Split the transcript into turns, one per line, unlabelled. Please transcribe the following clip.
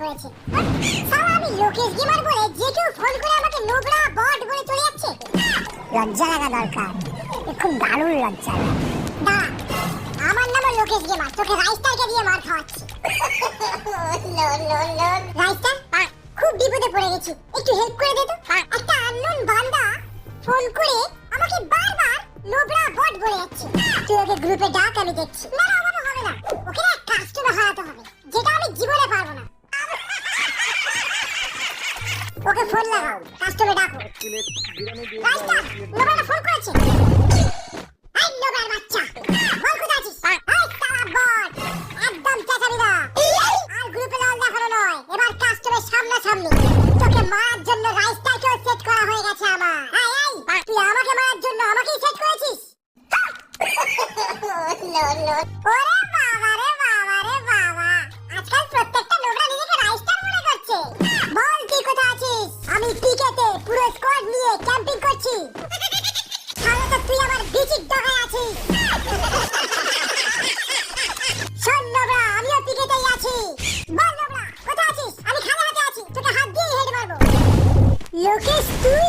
হয়েছে। সালা আমি লোকেশ গেমার বলে যে কেউ ফোন করে আমাকে নোবরা বট বলে চলে যাচ্ছে। লজ্জা লাগা দরকার, খুব দারুণ লজ্জা। না, আমার নাম লোকেশ গেমার, তোকে রাইস্টারকে দিয়ে মার খাওয়াচ্ছি। রাইস্টার, খুব বিপদে পড়ে গেছি, একটু হেল্প করে দে তো। একটা আননোন বান্দা ফোন করে আমাকে বারবার নোবরা বট বলে যাচ্ছে। তুই ওকে গ্রুপে ডাক, আমি দেখছি। না না, আমার হবে না, ওকে না কাস্টমার হারাতে হবে, যেটা আমি জীবনে পারবো না। ওকে ফোন লাগাও, কাস্টমার ডাকো। রাইস্টার, নোবরা ফোন করেছে। এই নোবরার বাচ্চা, বল কোথায় আছিস? এই সালা বট, একদম চেঁচাবি না। আর গ্রুপে লাল দেখানো নয়, এবার কাস্টমারের সামনাসামনি। তোকে মারার জন্য রাইস্টারকেও সেট করা হয়ে গেছে আমার। এই তুই আমাকে মারার জন্য আমাকেই সেট করেছিস? ওরে বাবা রে বাবা রে বাবা, আজকাল প্রত্যেকটা নোবরা নিজেকে রাইস্টার মনে করছে। বল তুই কোথায় আছিস? আমি পিকেতে পুরো স্কোয়াড নিয়ে ক্যাম্পিং করছি। তাহলে তো তুই আমার বিচিক ডগায় আছিস। শোন নোবরা, আমিও পিকেতেই আছি। বল নোবরা, কোথায় আছিস? আমি খালি হাতে আছি, তোকে হাত দিয়ে হেড মারবো। লোকেশ তুই?